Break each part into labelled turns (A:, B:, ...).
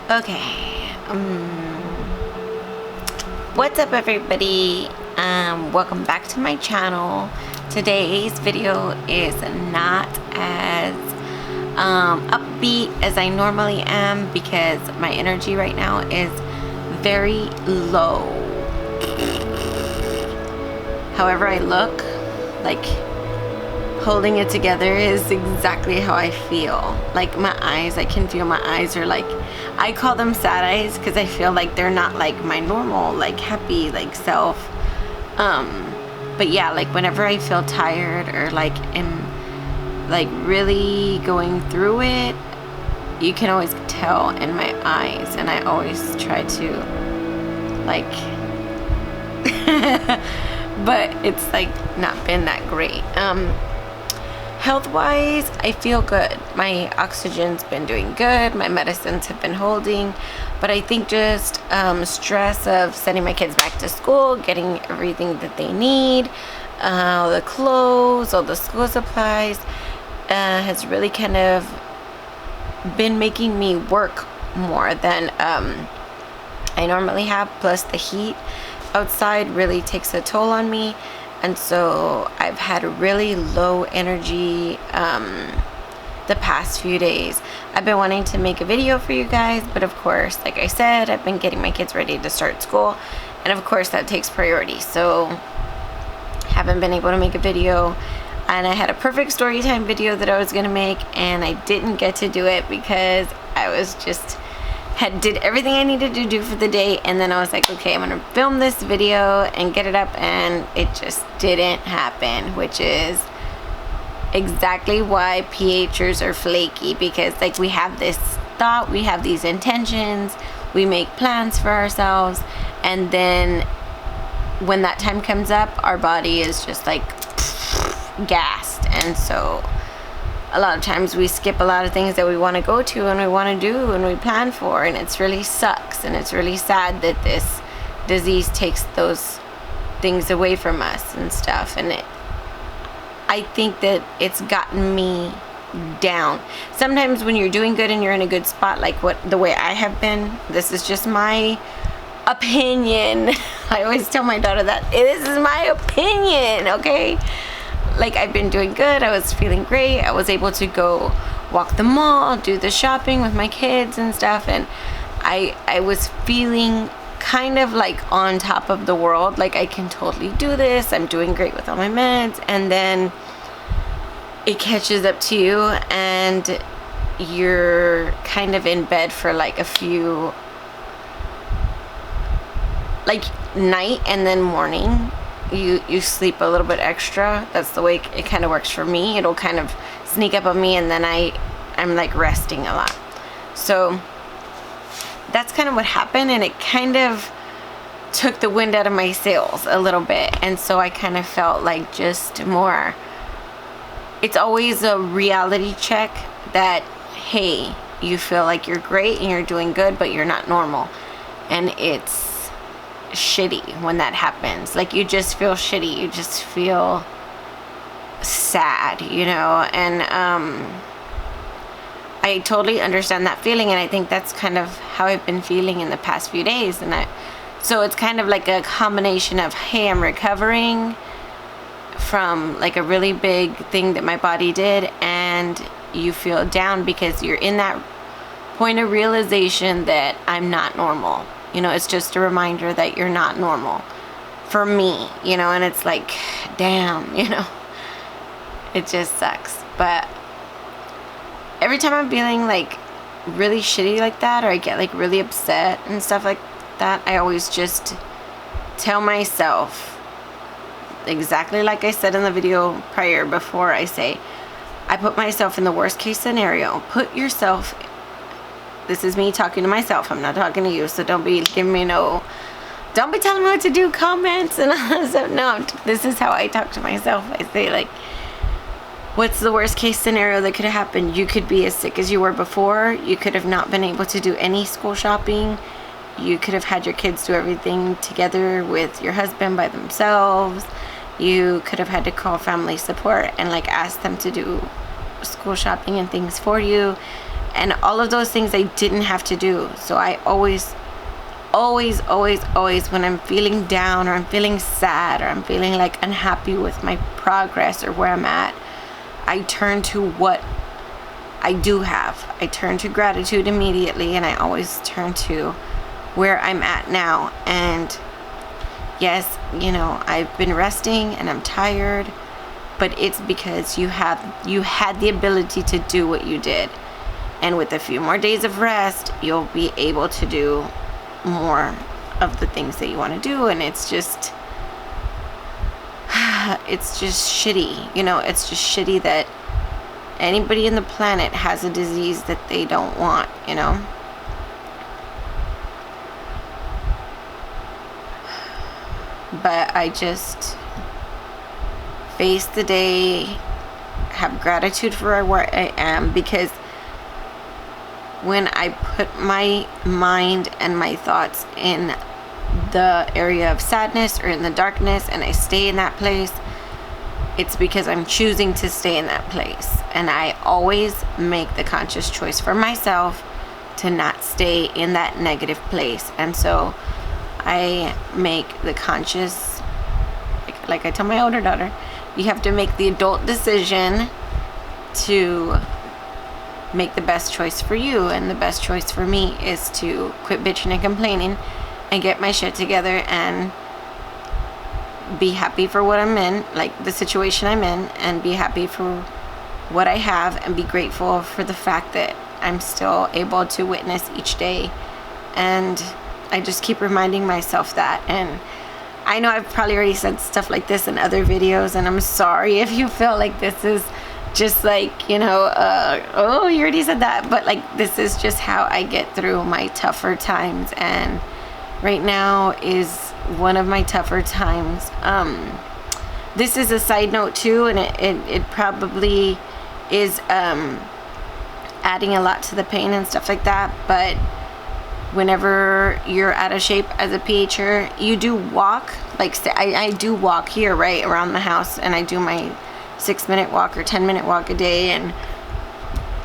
A: Okay. What's up, everybody? Welcome back to my channel. Today's video is not as upbeat as I normally am because my energy right now is very low. However I look, like holding it together is exactly how I feel. Like my eyes, I can feel my eyes are like, I call them sad eyes because I feel like they're not like my normal, like happy, like self. But yeah, like whenever I feel tired or like am like really going through it, you can always tell in my eyes, and I always try to like but it's like not been that great. Health-wise, I feel good. My oxygen's been doing good. My medicines have been holding. But I think just stress of sending my kids back to school, getting everything that they need, the clothes, all the school supplies, has really kind of been making me work more than I normally have. Plus the heat outside really takes a toll on me. And so I've had really low energy the past few days. I've been wanting to make a video for you guys, but of course, like I said, I've been getting my kids ready to start school, and of course that takes priority. So haven't been able to make a video, and I had a perfect story time video that I was gonna make, and I didn't get to do it because I was just did everything I needed to do for the day, and then I was like, okay, I'm gonna film this video and get it up, and it just didn't happen, which is exactly why PHers are flaky, because like we have this thought, we have these intentions, we make plans for ourselves, and then when that time comes up, our body is just like gassed. And so a lot of times we skip a lot of things that we want to go to and we want to do and we plan for, and it's really sucks, and it's really sad that this disease takes those things away from us and stuff. And I think that it's gotten me down. Sometimes when you're doing good and you're in a good spot, like the way I have been, this is just my opinion. I always tell my daughter that this is my opinion, okay? Like I've been doing good, I was feeling great, I was able to go walk the mall, do the shopping with my kids and stuff, and I was feeling kind of like on top of the world, like I can totally do this, I'm doing great with all my meds. And then it catches up to you and you're kind of in bed for like a few, like night and then morning. You sleep a little bit extra. That's the way it kind of works for me. It'll kind of sneak up on me, and then I'm like resting a lot. So that's kind of what happened, and it kind of took the wind out of my sails a little bit. And so I kind of felt like just more, it's always a reality check that, hey, you feel like you're great and you're doing good, but you're not normal. And it's shitty when that happens. Like you just feel shitty, you just feel sad, you know. And I totally understand that feeling, and I think that's kind of how I've been feeling in the past few days. And so it's kind of like a combination of, hey, I'm recovering from like a really big thing that my body did, and you feel down because you're in that point of realization that I'm not normal. You know, it's just a reminder that you're not normal for me, you know. And it's like, damn, you know, it just sucks. But every time I'm feeling like really shitty like that, or I get like really upset and stuff like that, I always just tell myself exactly like I said in the video prior, before I say, I put myself in the worst case scenario. Put yourself, this is me talking to myself, I'm not talking to you, so don't be giving me don't be telling me what to do, comments and all that stuff. No, this is how I talk to myself. I say like, what's the worst case scenario that could have happened? You could be as sick as you were before. You could have not been able to do any school shopping. You could have had your kids do everything together with your husband by themselves. You could have had to call family support and like ask them to do school shopping and things for you. And all of those things I didn't have to do. So I always, when I'm feeling down, or I'm feeling sad, or I'm feeling like unhappy with my progress or where I'm at, I turn to what I do have. I turn to gratitude immediately, and I always turn to where I'm at now. And yes, you know, I've been resting and I'm tired, but it's because you had the ability to do what you did. And with a few more days of rest, you'll be able to do more of the things that you want to do. And it's just shitty, you know, it's just shitty that anybody in the planet has a disease that they don't want, you know. But I just face the day, have gratitude for where I am, because when I put my mind and my thoughts in the area of sadness or in the darkness, and I stay in that place, it's because I'm choosing to stay in that place. And I always make the conscious choice for myself to not stay in that negative place. And so I make the conscious, like I tell my older daughter, you have to make the adult decision to make the best choice for you. And the best choice for me is to quit bitching and complaining and get my shit together and be happy for what I'm in, like the situation I'm in, and be happy for what I have, and be grateful for the fact that I'm still able to witness each day. And I just keep reminding myself that. And I know I've probably already said stuff like this in other videos, and I'm sorry if you feel like this is just like, you know, oh, you already said that, but like, this is just how I get through my tougher times. And right now is one of my tougher times. This is a side note too, and it probably is adding a lot to the pain and stuff like that. But whenever you're out of shape as a PHer, you do walk, like I do walk here right around the house, and I do my 6-minute walk or 10-minute walk a day.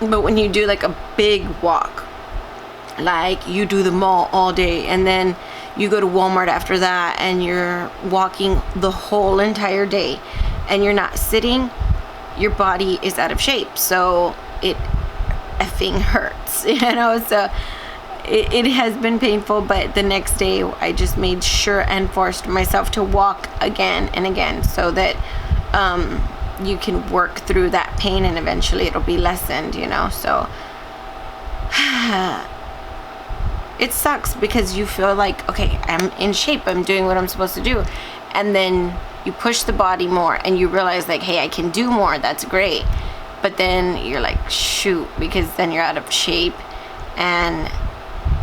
A: But when you do like a big walk, like you do the mall all day, and then you go to Walmart after that, and you're walking the whole entire day, and you're not sitting, your body is out of shape. So it effing hurts, you know. So it has been painful, but the next day I just made sure and forced myself to walk again and again, so that you can work through that pain, and eventually it'll be lessened, you know. So it sucks, because you feel like, okay, I'm in shape, I'm doing what I'm supposed to do, and then you push the body more, and you realize like, hey, I can do more, that's great. But then you're like, shoot, because then you're out of shape, and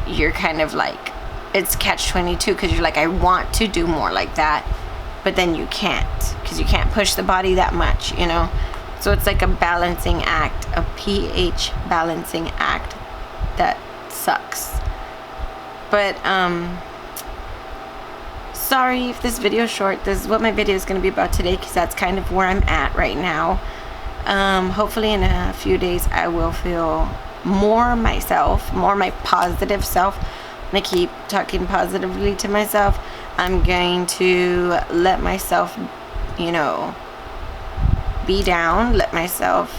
A: you're kind of like, it's catch-22, because you're like, I want to do more like that, but then you can't, because you can't push the body that much, you know. So it's like a balancing act, a pH balancing act that sucks. But sorry if this video is short. This is what my video is going to be about today, because that's kind of where I'm at right now. Hopefully in a few days I will feel more myself, more my positive self. I'm going to keep talking positively to myself. I'm going to let myself, you know, be down, let myself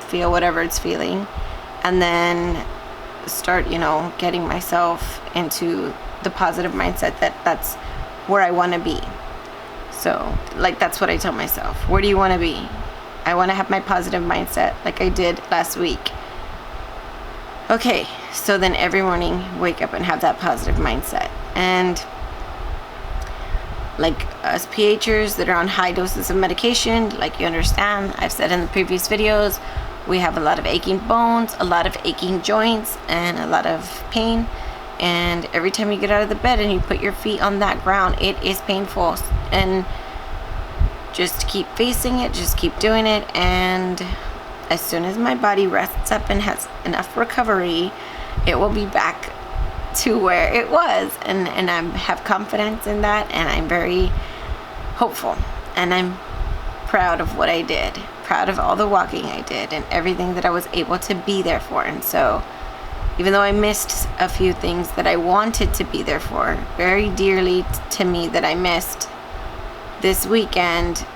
A: feel whatever it's feeling, and then start, you know, getting myself into the positive mindset that that's where I want to be. So like, that's what I tell myself. Where do you want to be? I want to have my positive mindset like I did last week. Okay, so then every morning wake up and have that positive mindset. And like us PHers that are on high doses of medication, like you understand, I've said in the previous videos, we have a lot of aching bones, a lot of aching joints, and a lot of pain. And every time you get out of the bed and you put your feet on that ground, it is painful. And just keep facing it, just keep doing it. And as soon as my body rests up and has enough recovery, it will be back to where it was. And I have confidence in that, and I'm very hopeful, and I'm proud of what I did, proud of all the walking I did and everything that I was able to be there for. And so even though I missed a few things that I wanted to be there for very dearly to me that I missed this weekend,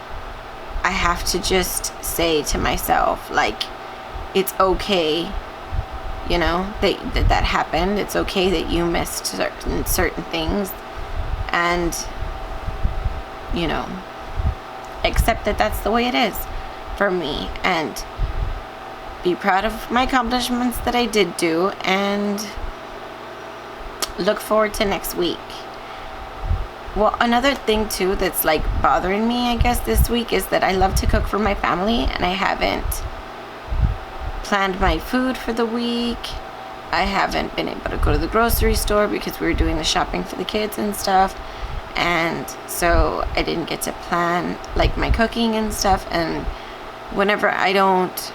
A: I have to just say to myself, like, it's okay, you know, that happened. It's okay that you missed certain things, and, you know, accept that that's the way it is for me, and be proud of my accomplishments that I did do, and look forward to next week. Well, another thing too that's like bothering me, I guess, this week is that I love to cook for my family, and I haven't planned my food for the week. I haven't been able to go to the grocery store because we were doing the shopping for the kids and stuff, and so I didn't get to plan like my cooking and stuff. And whenever I don't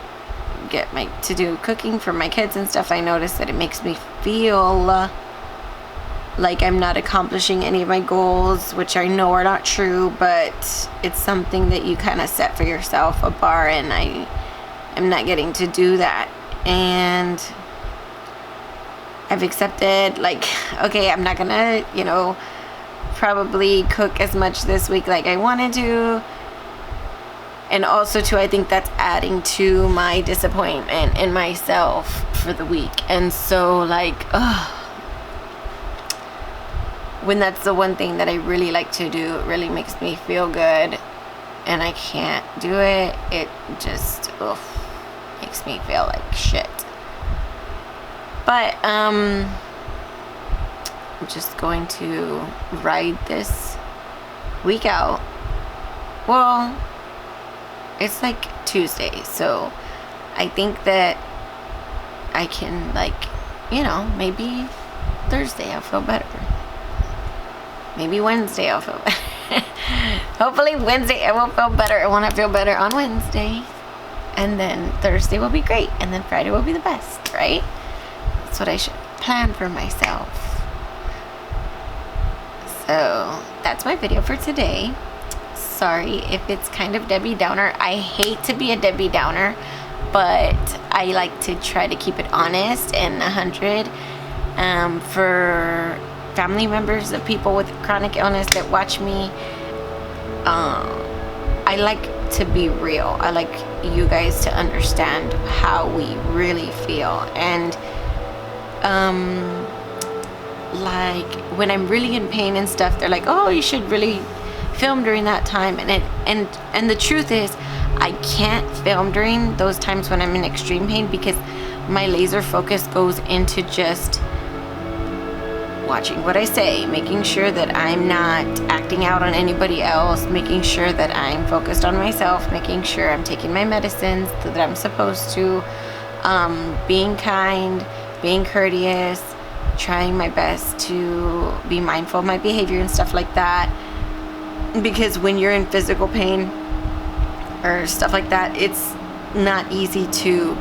A: get to do cooking for my kids and stuff, I notice that it makes me feel like I'm not accomplishing any of my goals, which I know are not true, but it's something that you kind of set for yourself, a bar, and I am not getting to do that. And I've accepted, like, okay, I'm not gonna, you know, probably cook as much this week like I wanted to. And also too, I think that's adding to my disappointment in myself for the week. And so, like, when that's the one thing that I really like to do, it really makes me feel good, and I can't do it, it just makes me feel like shit. But I'm just going to ride this week out. Well, it's like Tuesday, so I think that I can, like, you know, maybe Thursday I'll feel better. Maybe Wednesday I'll feel better. Hopefully Wednesday I will feel better. I want to feel better on Wednesday. And then Thursday will be great. And then Friday will be the best, right? That's what I should plan for myself. So that's my video for today. Sorry if it's kind of Debbie Downer. I hate to be a Debbie Downer, but I like to try to keep it honest and 100 for family members of people with chronic illness that watch me. I like to be real. I like you guys to understand how we really feel. And like when I'm really in pain and stuff, they're like, oh, you should really film during that time. And the truth is, I can't film during those times when I'm in extreme pain, because my laser focus goes into just watching what I say, making sure that I'm not acting out on anybody else, making sure that I'm focused on myself, making sure I'm taking my medicines that I'm supposed to, being kind, being courteous, trying my best to be mindful of my behavior and stuff like that. Because when you're in physical pain or stuff like that, it's not easy to,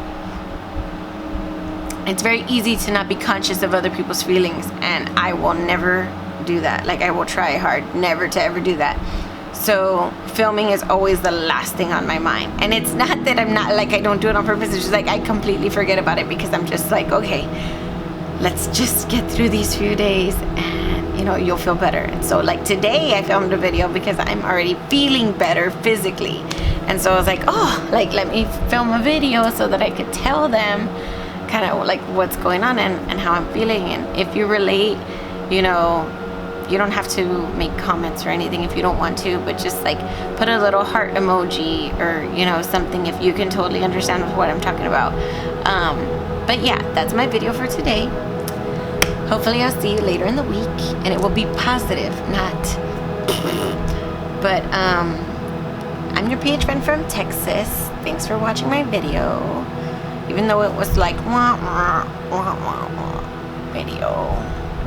A: it's very easy to not be conscious of other people's feelings, and I will never do that. Like, I will try hard never to ever do that. So filming is always the last thing on my mind. And it's not that I'm not, like, I don't do it on purpose. It's just like I completely forget about it, because I'm just like, okay, let's just get through these few days and, you know, you'll feel better. And so, like, today I filmed a video because I'm already feeling better physically. And so I was like, oh, like, let me film a video so that I could tell them kind of like what's going on and how I'm feeling. And if you relate, you know, you don't have to make comments or anything if you don't want to, but just like put a little heart emoji or, you know, something if you can totally understand what I'm talking about. But yeah, that's my video for today. Hopefully I'll see you later in the week, and it will be positive, not but I'm your PH friend from Texas. Thanks for watching my video, even though it was like video,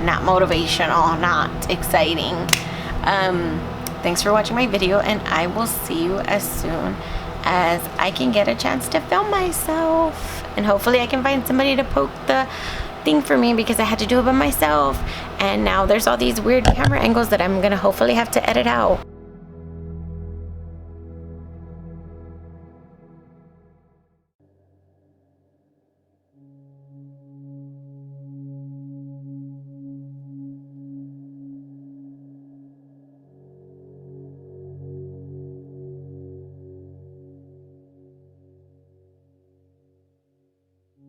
A: not motivational, not exciting. Thanks for watching my video, and I will see you as soon as I can get a chance to film myself, and hopefully I can find somebody to poke the thing for me, because I had to do it by myself, and now there's all these weird camera angles that I'm gonna hopefully have to edit out.